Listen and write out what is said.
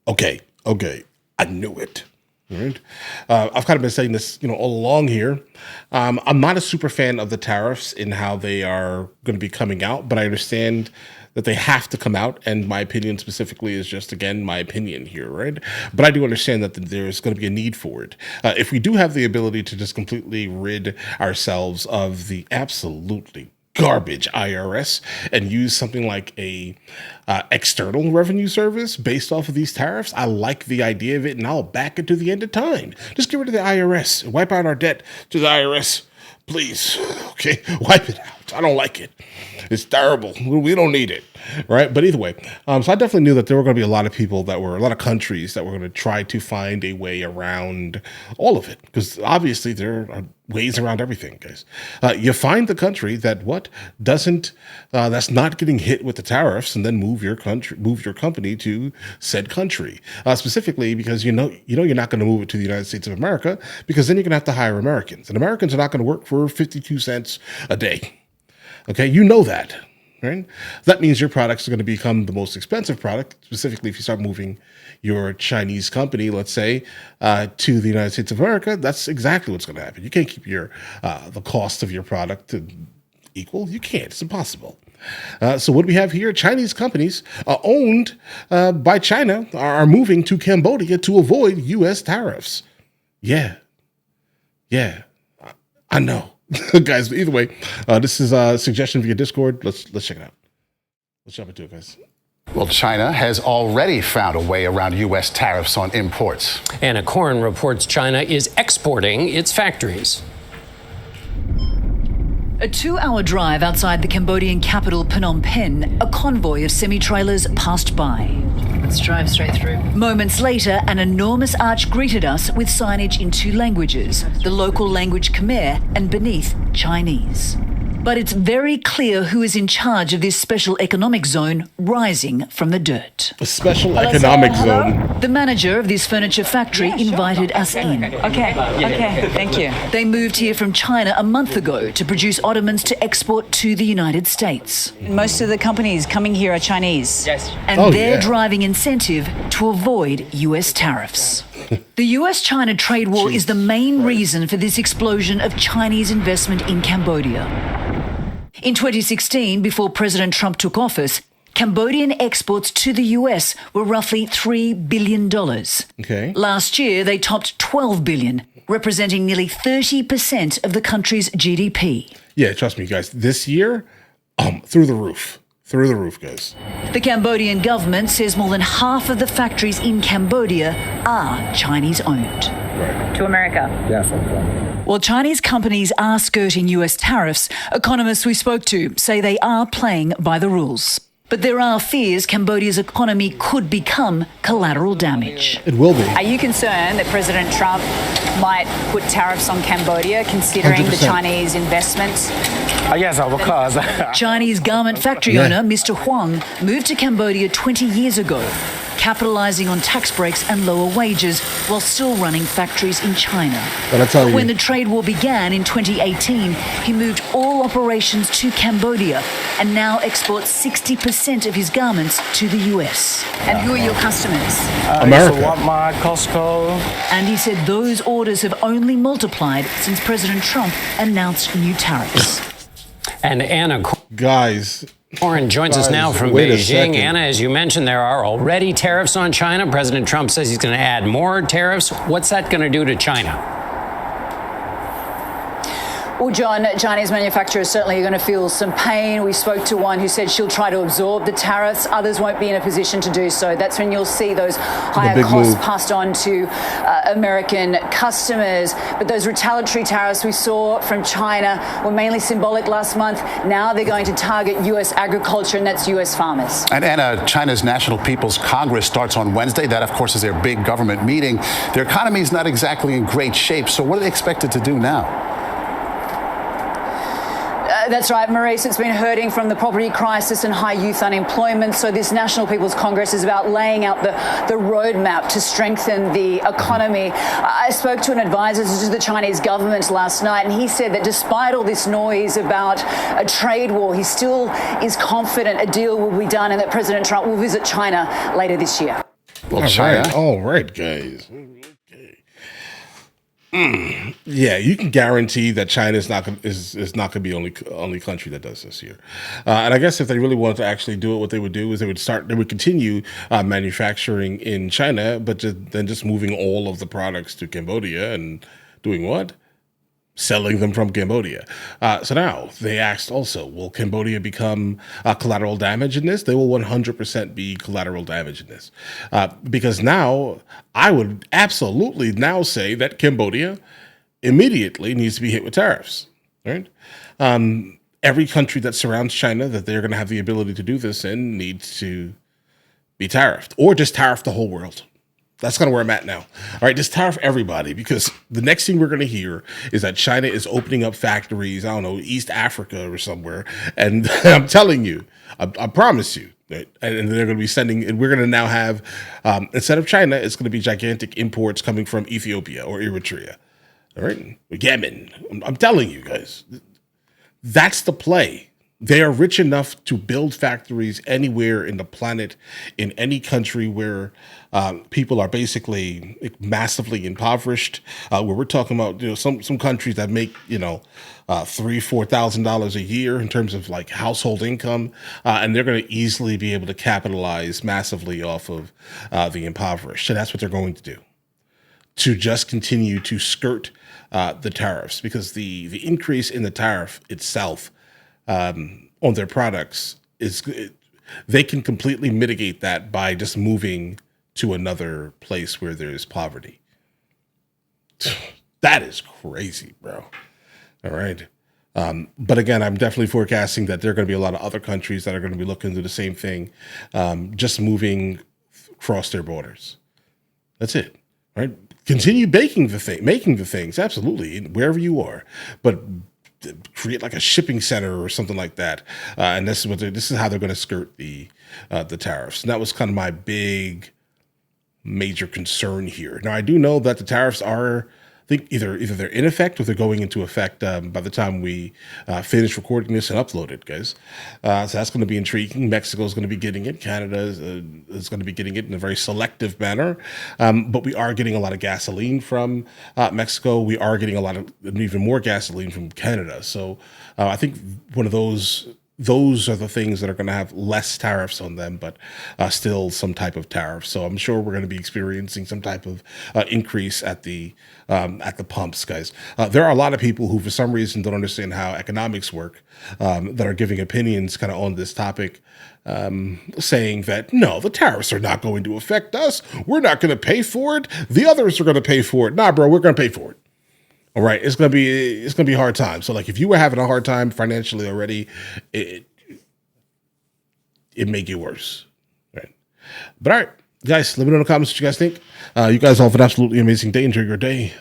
Okay, I knew it. Right? I've kind of been saying this, all along here. I'm not a super fan of the tariffs in how they are going to be coming out, but I understand that they have to come out, and my opinion specifically is just, again, my opinion here, right? But I do understand that there's going to be a need for it. If we do have the ability to just completely rid ourselves of the absolutely garbage IRS and use something like a external revenue service based off of these tariffs, I like the idea of it, and I'll back it to the end of time. Just get rid of the IRS, wipe out our debt to the IRS, please. Okay, wipe it out. I don't like it. It's terrible. We don't need it, right? But either way, so I definitely knew that there were going to be a lot of countries that were going to try to find a way around all of it, because obviously there are ways around everything, guys. You find the country that that's not getting hit with the tariffs, and then move your company to said country, specifically because you're not going to move it to the United States of America, because then you're going to have to hire Americans, and Americans are not going to work for 52 cents a day. Okay, you know that, right? That means your products are going to become the most expensive product, specifically if you start moving your Chinese company, let's say, to the United States of America. That's exactly what's going to happen. You can't keep the cost of your product equal. You can't. It's impossible. So what do we have here? Chinese companies owned by China are moving to Cambodia to avoid U.S. tariffs. Yeah, I know. Guys, either way, this is a suggestion via Discord. Let's check it out. Let's jump into it, guys. Well, China has already found a way around U.S. tariffs on imports. Anna Korn reports China is exporting its factories. A 2-hour drive outside the Cambodian capital Phnom Penh, a convoy of semi-trailers passed by. Let's drive straight through. Moments later, an enormous arch greeted us with signage in 2 languages, the local language Khmer and beneath Chinese. But it's very clear who is in charge of this special economic zone rising from the dirt. A special economic zone. The manager of this furniture factory invited us in. Okay, thank you. They moved here from China a month ago to produce ottomans to export to the United States. Most of the companies coming here are Chinese. Yes. And their driving incentive to avoid US tariffs. The US-China trade war is the main reason for this explosion of Chinese investment in Cambodia. In 2016, before President Trump took office, Cambodian exports to the US were roughly $3 billion. Okay. Last year, they topped $12 billion, representing nearly 30% of the country's GDP. Yeah, trust me, guys. This year, through the roof. Through the roof, guys. The Cambodian government says more than half of the factories in Cambodia are Chinese-owned. Right. To America. While Chinese companies are skirting US tariffs, economists we spoke to say they are playing by the rules. But there are fears Cambodia's economy could become collateral damage. It will be. Are you concerned that President Trump might put tariffs on Cambodia, considering 100%. the Chinese investments? Yes, of course. Chinese garment factory owner Mr. Huang moved to Cambodia 20 years ago, capitalizing on tax breaks and lower wages while still running factories in China. But when the trade war began in 2018, he moved all operations to Cambodia and now exports 60% of his garments to the US. And who are your customers? America. Walmart, Costco. And he said those orders have only multiplied since President Trump announced new tariffs. And Anna Guys. Korn joins us now from wait a Beijing. second. Anna, as you mentioned, there are already tariffs on China. President Trump says he's going to add more tariffs. What's that going to do to China? Well, John, Chinese manufacturers certainly are going to feel some pain. We spoke to one who said she'll try to absorb the tariffs. Others won't be in a position to do so. That's when you'll see those higher costs passed on to American customers. But those retaliatory tariffs we saw from China were mainly symbolic last month. Now they're going to target U.S. agriculture, and that's U.S. farmers. And Anna, China's National People's Congress starts on Wednesday. That, of course, is their big government meeting. Their economy is not exactly in great shape. So what are they expected to do now? That's right, Maurice. It's been hurting from the property crisis and high youth unemployment. So this National People's Congress is about laying out the roadmap to strengthen the economy. I spoke to an advisor to the Chinese government last night, and he said that despite all this noise about a trade war, he still is confident a deal will be done and that President Trump will visit China later this year. Well, China. All right, guys. Yeah, you can guarantee that China is not going to be only country that does this here. And I guess if they really wanted to actually do it, what they would do is they would continue manufacturing in China, but then just moving all of the products to Cambodia and doing what? Selling them from Cambodia. So now they asked also, will Cambodia become collateral damage in this? They will 100% be collateral damage in this. Because now I would absolutely now say that Cambodia immediately needs to be hit with tariffs, right? Every country that surrounds China that they're going to have the ability to do this in needs to be tariffed, or just tariff the whole world. That's kind of where I'm at now. All right, just tariff everybody, because the next thing we're going to hear is that China is opening up factories, I don't know, East Africa or somewhere. And I'm telling you, I promise you, right? And they're going to be sending, and we're going to now have, instead of China, it's going to be gigantic imports coming from Ethiopia or Eritrea. All right, Yemen. I'm telling you guys, that's the play. They are rich enough to build factories anywhere in the planet, in any country where people are basically massively impoverished. Where we're talking about, some countries that make $3,000-4,000 a year in terms of like household income, and they're going to easily be able to capitalize massively off of the impoverished. So that's what they're going to do, to just continue to skirt the tariffs, because the increase in the tariff itself on their products they can completely mitigate that by just moving to another place where there's poverty. That is crazy, bro. All right. But again, I'm definitely forecasting that there are going to be a lot of other countries that are going to be looking to do the same thing, just moving across their borders. That's it. All right. Continue making the things, absolutely, wherever you are, but create like a shipping center or something like that. And this is how they're going to skirt the tariffs. And that was kind of my big major concern here. Now, I do know that the tariffs are, I think, either they're in effect or they're going into effect by the time we finish recording this and upload it, guys. So that's going to be intriguing. Mexico is going to be getting it. Canada is going to be getting it in a very selective manner. But we are getting a lot of gasoline from Mexico. We are getting even more gasoline from Canada. So I think one of those are the things that are going to have less tariffs on them, but still some type of tariff. So I'm sure we're going to be experiencing some type of increase at the pumps, guys. There are a lot of people who, for some reason, don't understand how economics work, that are giving opinions kind of on this topic, saying that, no, the tariffs are not going to affect us. We're not going to pay for it. The others are going to pay for it. Nah, bro, we're going to pay for it. All right, it's gonna be a hard time. So, like, if you were having a hard time financially already, it may get worse. Right. But all right, guys, let me know in the comments what you guys think. You guys all have an absolutely amazing day. Enjoy your day.